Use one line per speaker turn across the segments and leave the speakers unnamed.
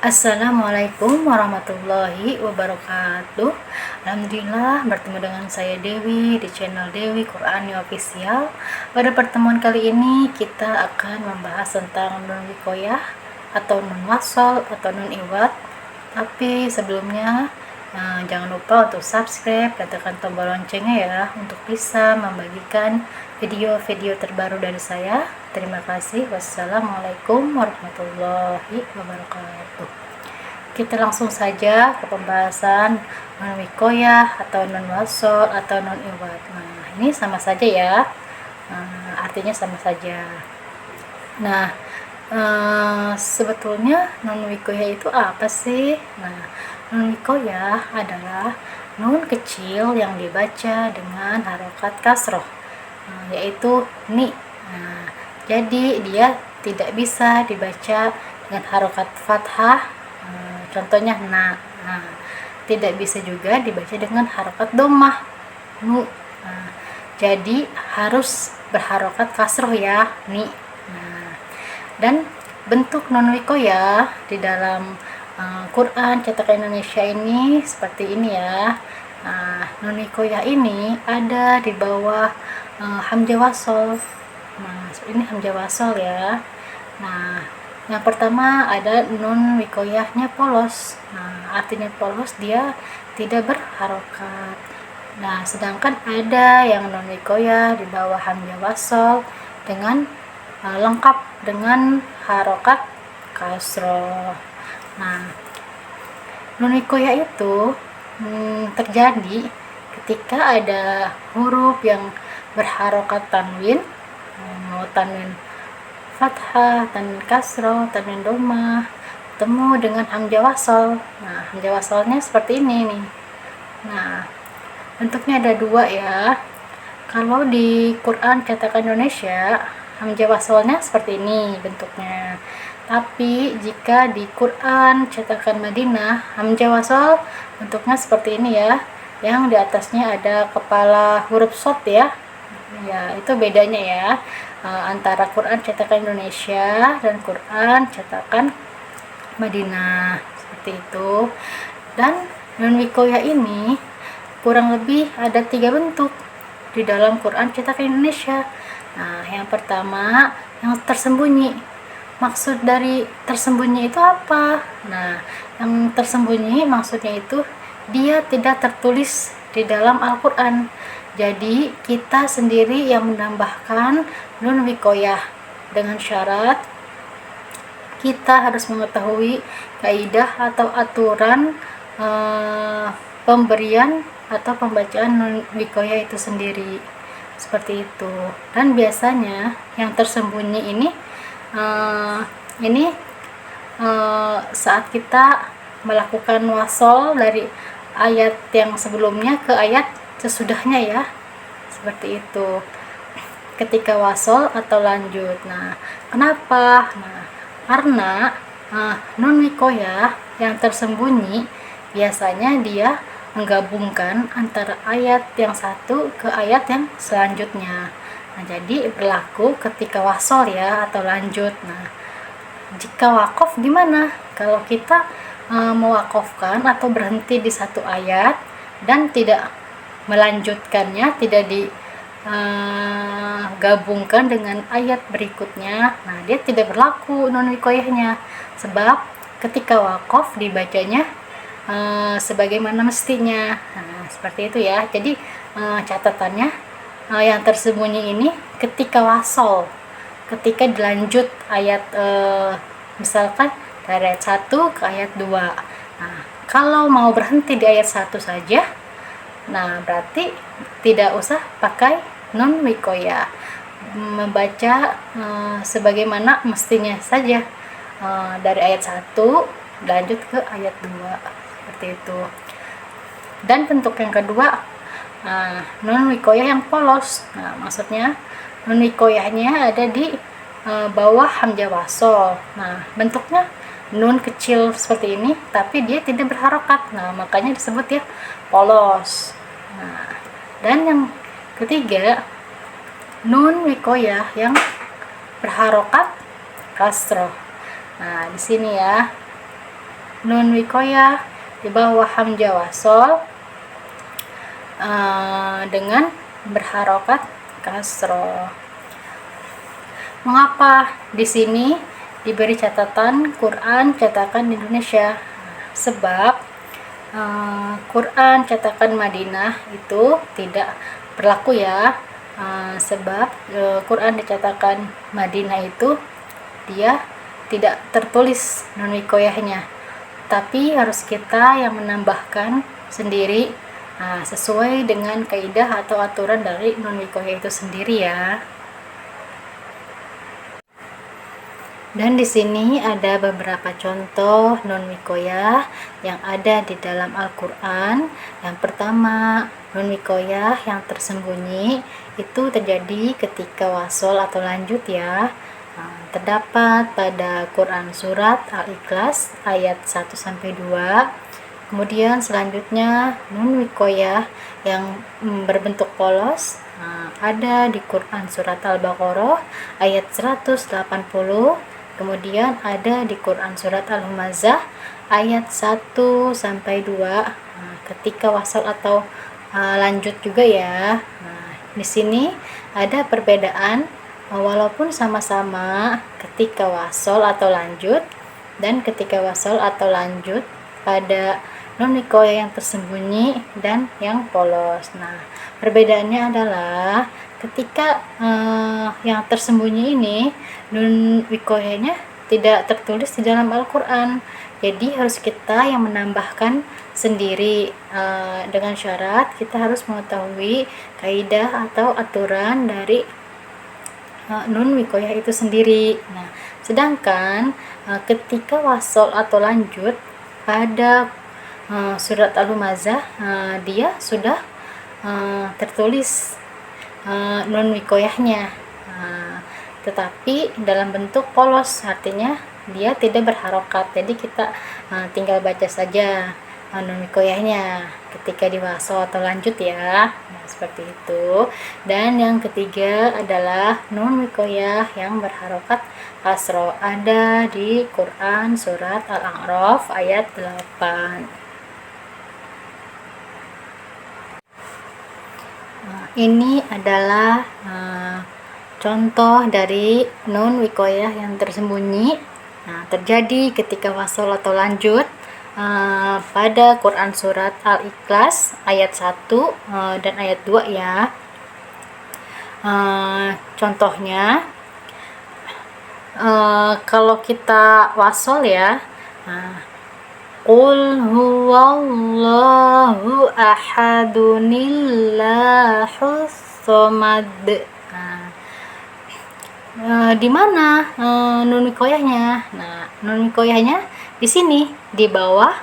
Assalamualaikum warahmatullahi wabarakatuh. Alhamdulillah bertemu dengan saya Dewi di channel Dewi Qur'ani Official. Pada pertemuan kali ini kita akan membahas tentang nun wikoyah atau nun wasol atau nun iwad. Tapi sebelumnya jangan lupa untuk subscribe dan tekan tombol loncengnya ya, untuk bisa membagikan video-video terbaru dari saya. Terima kasih. Wassalamualaikum warahmatullahi wabarakatuh. Kita langsung saja ke pembahasan nun wikoyah atau nun wasol atau nun iwad. Nah, ini sama saja ya, artinya sama saja. Nah, sebetulnya nun wikoyah itu apa sih? Nah, nun wikoyah adalah nun kecil yang dibaca dengan harokat kasroh, yaitu ni. Nah, jadi dia tidak bisa dibaca dengan harokat fathah, contohnya na. Nah, tidak bisa juga dibaca dengan harokat dhammah, nu. Nah, jadi harus berharokat kasroh ya, ni. Nah, dan bentuk nun wikoyah di dalam Quran cetakan Indonesia ini seperti ini ya. Nah, nun wikoyah ini ada di bawah hamzah wasol. Nah, ini hamzah wasol ya. Nah, yang pertama ada nun wikoyahnya polos. Nah, artinya polos, dia tidak berharokat. Nah, sedangkan ada yang nun wikoyah di bawah hamzah wasol dengan lengkap dengan harokat kasroh. Nah, nun wikoyah itu terjadi ketika ada huruf yang berharokat tanwin, mau tanwin fathah, tanwin kasroh, tanwin dhammah, ketemu dengan hamzah wasol. Nah, hamzah wasolnya seperti ini nih. Nah, bentuknya ada dua ya. Kalau di Quran cetakan Indonesia, hamzah wasolnya seperti ini bentuknya. Tapi jika di Quran cetakan Madinah, hamzah wasol bentuknya seperti ini ya. Yang di atasnya ada kepala huruf shad ya. Ya, itu bedanya ya, antara Quran cetakan Indonesia dan Quran cetakan Madinah, seperti itu. Dan nun wikoyah ini kurang lebih ada 3 bentuk di dalam Quran cetakan Indonesia. Nah, yang pertama yang tersembunyi. Maksud dari tersembunyi itu apa? Nah, yang tersembunyi maksudnya itu dia tidak tertulis di dalam Al-Quran. Jadi kita sendiri yang menambahkan nun wikoyah dengan syarat kita harus mengetahui kaidah atau aturan pemberian atau pembacaan nun wikoyah itu sendiri, seperti itu. Dan biasanya yang tersembunyi ini saat kita melakukan wasol dari ayat yang sebelumnya ke ayat sesudahnya ya, seperti itu, ketika wasol atau lanjut. Nah, kenapa? Nah, karena nun wikoyah yang tersembunyi biasanya dia menggabungkan antara ayat yang satu ke ayat yang selanjutnya. Nah, jadi berlaku ketika wasol ya atau lanjut. Nah, jika wakof gimana? Kalau kita mewakofkan atau berhenti di satu ayat dan tidak melanjutkannya, tidak digabungkan dengan ayat berikutnya, nah dia tidak berlaku nun wikoyahnya, sebab ketika wakof dibacanya sebagaimana mestinya. Nah, seperti itu ya. Jadi catatannya yang tersembunyi ini ketika wasol, ketika dilanjut ayat misalkan dari ayat 1 ke ayat 2. Nah, kalau mau berhenti di ayat 1 saja, nah berarti tidak usah pakai nun wikoyah, membaca sebagaimana mestinya saja, dari ayat 1 lanjut ke ayat 2, seperti itu. Dan bentuk yang kedua, nun wikoyah yang polos. Nah, maksudnya nun wikoyahnya ada di bawah hamzah wasol. Nah, bentuknya nun kecil seperti ini, tapi dia tidak berharokat. Nah, makanya disebut ya polos. Nah, dan yang ketiga, nun wikoyah yang berharokat kasroh. Nah, di sini ya, nun wikoyah di bawah hamzah wasol dengan berharokat kasroh. Mengapa di sini diberi catatan Quran cetakan Indonesia? Sebab Quran cetakan Madinah itu tidak berlaku ya. Sebab Quran cetakan Madinah itu dia tidak tertulis nun wikoyahnya, tapi harus kita yang menambahkan sendiri sesuai dengan kaidah atau aturan dari nun wikoyah itu sendiri ya. Dan di sini ada beberapa contoh nun wikoyah yang ada di dalam Al-Qur'an. Yang pertama, nun wikoyah yang tersembunyi itu terjadi ketika wasol atau lanjut ya. Terdapat pada Quran surat Al-Ikhlas ayat 1 sampai 2. Kemudian selanjutnya nun wikoyah yang berbentuk polos ada di Quran surat Al-Baqarah ayat 180. Kemudian ada di Quran surat Al-Humazah ayat 1 sampai 2 ketika wasal atau lanjut juga ya. Di sini ada perbedaan walaupun sama-sama ketika wasal atau lanjut dan ketika wasal atau lanjut pada nun wikoyah yang tersembunyi dan yang polos. Nah, perbedaannya adalah ketika yang tersembunyi ini nun wikoyahnya tidak tertulis di dalam Al-Qur'an. Jadi harus kita yang menambahkan sendiri dengan syarat kita harus mengetahui kaidah atau aturan dari nun wikoyah itu sendiri. Nah, sedangkan ketika wasol atau lanjut pada surat Al-Humazah dia sudah tertulis nun wikoyahnya, tetapi dalam bentuk polos, artinya dia tidak berharokat. Jadi kita tinggal baca saja nun wikoyahnya ketika di wasol atau lanjut ya. Nah, seperti itu. Dan yang ketiga adalah nun wikoyah yang berharokat kasroh, ada di Quran surat Al-A'raf ayat 8. Ini adalah contoh dari nun wikoyah yang tersembunyi terjadi ketika wasol atau lanjut pada Quran surat Al-Ikhlas ayat 1 dan ayat 2 ya. Contohnya kalau kita wasol ya, Qul huwallahu ahadunillahus somad. Di mana nun wikoyahnya? Nah, nun wikoyahnya di sini di bawah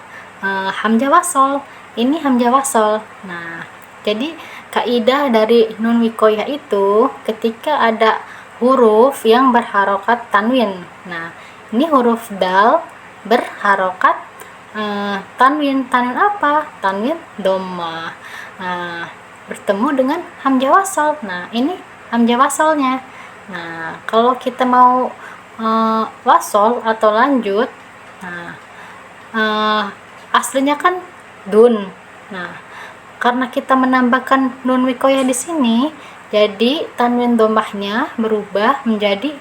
hamzah wasol. Ini hamzah wasol. Nah, jadi kaidah dari nun wikoyah itu ketika ada huruf yang berharokat tanwin. Nah, ini huruf dal berharokat tanwin apa? Tanwin dhammah. Bertemu dengan hamzah wasol. Nah, ini hamzah wasolnya. Nah, kalau kita mau wasol atau lanjut, aslinya kan dun. Nah, karena kita menambahkan nun wikoyah di sini, jadi tanwin dhammahnya berubah menjadi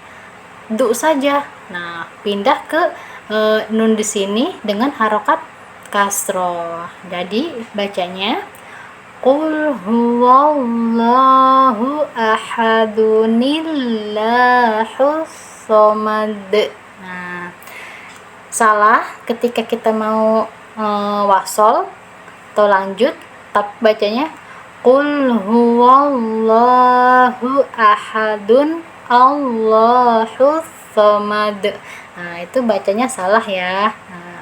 du saja. Nah, pindah ke nun di sini dengan harokat kasroh. Jadi bacanya Qul huwallahu ahadunillahus somad. Nah, salah ketika kita mau wasol atau lanjut, tapi bacanya Qul huwallahu ahadun Allahus somad. Nah, itu bacanya salah ya. Nah,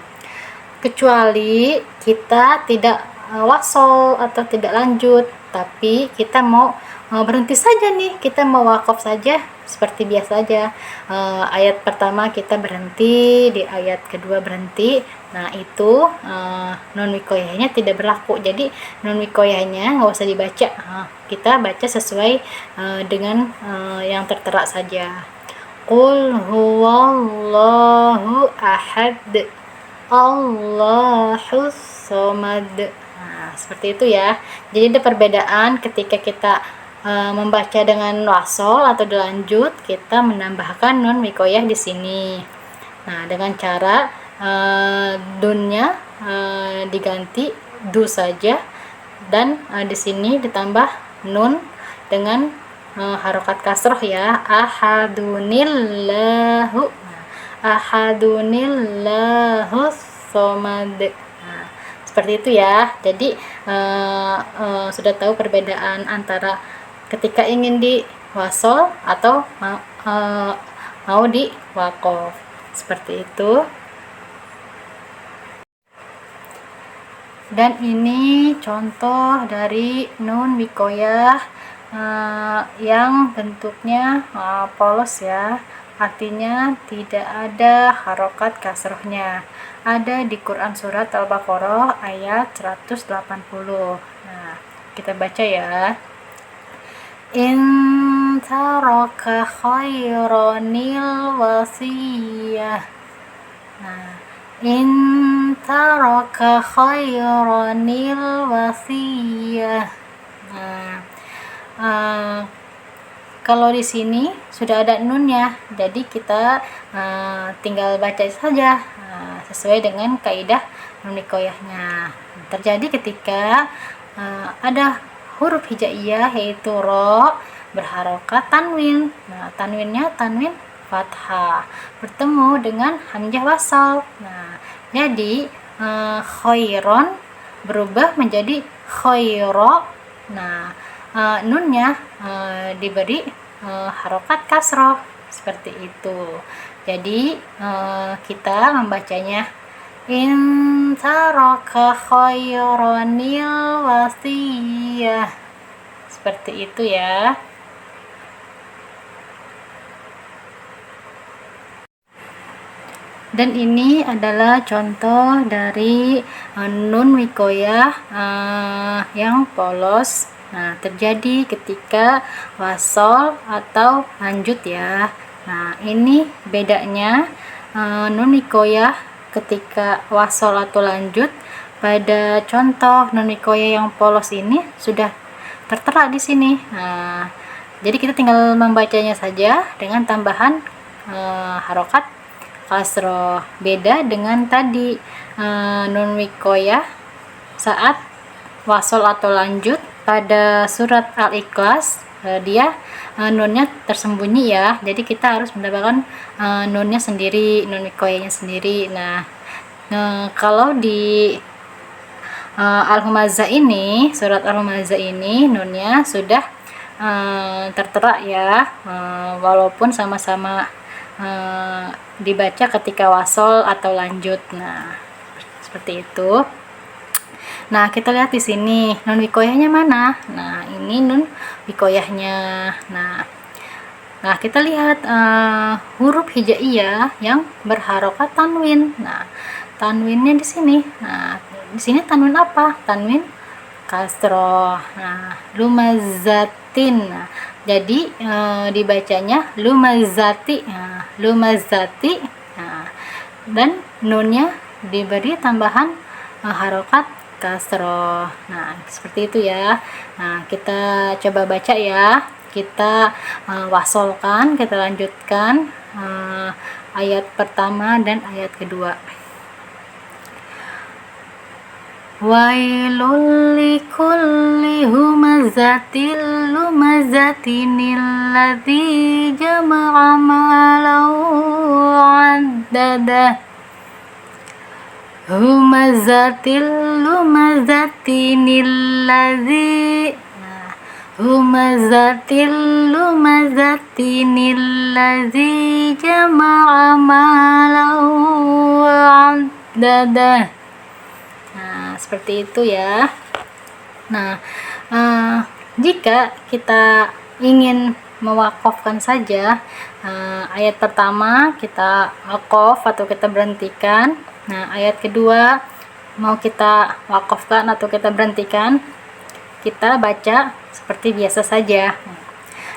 kecuali kita tidak wasol atau tidak lanjut, tapi kita mau berhenti saja nih, kita mau wakaf saja seperti biasa aja. Ayat pertama kita berhenti, di ayat kedua berhenti. Nah, itu nun wikoyahnya tidak berlaku. Jadi nun wikoyahnya nggak usah dibaca. Kita baca sesuai dengan yang tertera saja. Qul huwallahu ahad. Allahus somad. Nah, seperti itu ya. Jadi ada perbedaan ketika kita membaca dengan wasol atau dilanjut, kita menambahkan nun wikoyah di sini. Nah, dengan cara dunnya diganti du saja, dan di sini ditambah nun dengan harokat kasroh ya. Ahadunillahu. Ahadunillahu somad. Nah, seperti itu ya. Jadi sudah tahu perbedaan antara ketika ingin di wasol atau mau di wakof. Seperti itu. Dan ini contoh dari nun wikoyah yang bentuknya polos ya. Artinya tidak ada harokat kasrohnya. Ada di Quran surat Al-Baqarah ayat 180. Nah, kita baca ya. In taraka khaironil wasiyah. Nah, in taraka khaironil wasiyah. Nah, kalau di sini sudah ada nunnya, jadi kita tinggal baca saja sesuai dengan kaidah nun wikoyahnya. Terjadi ketika ada huruf hijaiyah yaitu ro berharokat tanwin. Nah, tanwinnya tanwin fathah bertemu dengan hamzah wasal. Nah, jadi khairon berubah menjadi khairo. Nah, nunnya diberi harokat kasroh seperti itu. Jadi kita membacanya in taraka khaironil wasiyah, seperti itu ya. Dan ini adalah contoh dari nun wikoyah yang polos. Nah, terjadi ketika wasol atau lanjut ya. Nah, ini bedanya nun wikoyah ketika wasol atau lanjut. Pada contoh nun wikoyah yang polos ini sudah tertera di sini. Nah, jadi kita tinggal membacanya saja dengan tambahan harokat kasroh. Beda dengan tadi nun wikoyah saat wasol atau lanjut pada surat Al-Ikhlas, dia nunnya tersembunyi ya. Jadi kita harus mendapatkan nunnya sendiri, nun wikoyahnya sendiri. Nah, kalau di Al-Humazah ini, surat Al-Humazah ini nunnya sudah tertera ya, walaupun sama-sama dibaca ketika wasol atau lanjut. Nah, seperti itu. Nah, kita lihat di sini nun wikoyahnya mana. Nah, ini nun wikoyahnya. Nah, kita lihat huruf hijaiyah yang berharokat tanwin. Nah, tanwinnya di sini. Nah, di sini tanwin apa? Tanwin kasroh. Nah, lumazzatin. Nah, jadi dibacanya lumazati. Nah, lumazati. Nah, dan nunnya diberi tambahan harokat kasroh. Nah, seperti itu ya. Nah, kita coba baca ya. Kita wasolkan, kita lanjutkan ayat pertama dan ayat kedua. Wailul likulli humazatil lumazatinil ladzi jama'a malan wa'addadah. Humazatil lumazatinil ladzi. Humazatil lumazatinil ladzi jama'a malan wa'addadah. Nah, seperti itu ya. Nah, jika kita ingin mewakofkan saja ayat pertama, kita wakaf atau kita berhentikan. Nah, ayat kedua mau kita wakafkan atau kita berhentikan, kita baca seperti biasa saja.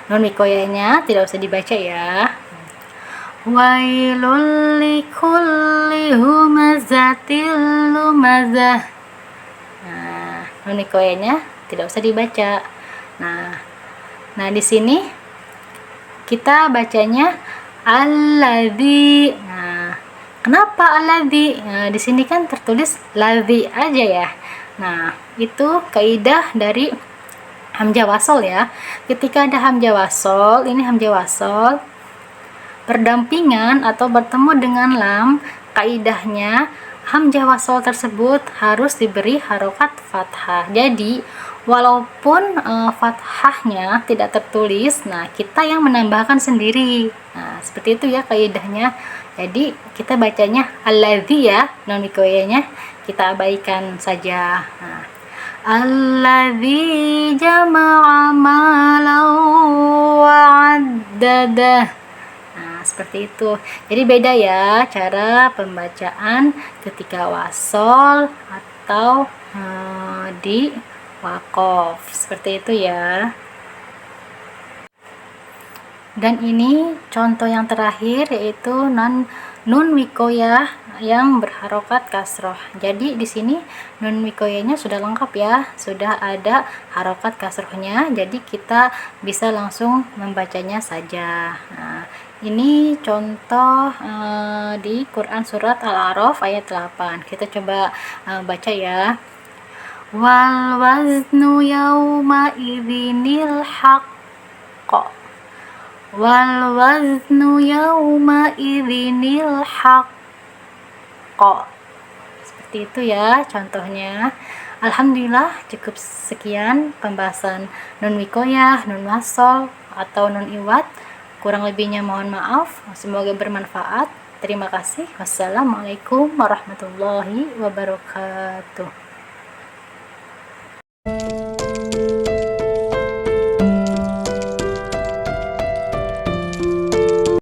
Nun wikoyahnya tidak usah dibaca ya. Wailul likulli humazatil lumazah. Nah, nun wikoyanya tidak usah dibaca. Nah, di sini kita bacanya alladzi. Nah, kenapa alladzi? Nah, di sini kan tertulis ladzi aja ya. Nah, itu kaidah dari hamzah wasol ya. Ketika ada hamzah wasol, ini hamzah wasol berdampingan atau bertemu dengan lam, kaidahnya hamzah wasol tersebut harus diberi harokat fathah. Jadi walaupun fathahnya tidak tertulis, nah kita yang menambahkan sendiri. Nah, seperti itu ya kaidahnya. Jadi kita bacanya alladzi ya, non wikoyanya kita abaikan saja. Nah, alladzi jama'a malan wa'addadah. Nah, seperti itu. Jadi beda ya cara pembacaan ketika wasol atau di wakof. Seperti itu ya. Dan ini contoh yang terakhir yaitu nun wikoyah yang berharokat kasroh. Jadi di sini nun wikoyahnya sudah lengkap ya, sudah ada harokat kasrohnya. Jadi kita bisa langsung membacanya saja. Nah, ini contoh di Quran surat Al-A'raf ayat 8. Kita coba baca ya. Wal waznu yauma idzinil haqq. Wal waznu yauma idzinil haqq. Seperti itu ya contohnya. Alhamdulillah cukup sekian pembahasan nun wikoyah, nun wasol atau nun iwat. Kurang lebihnya mohon maaf. Semoga bermanfaat. Terima kasih. Wassalamualaikum warahmatullahi wabarakatuh.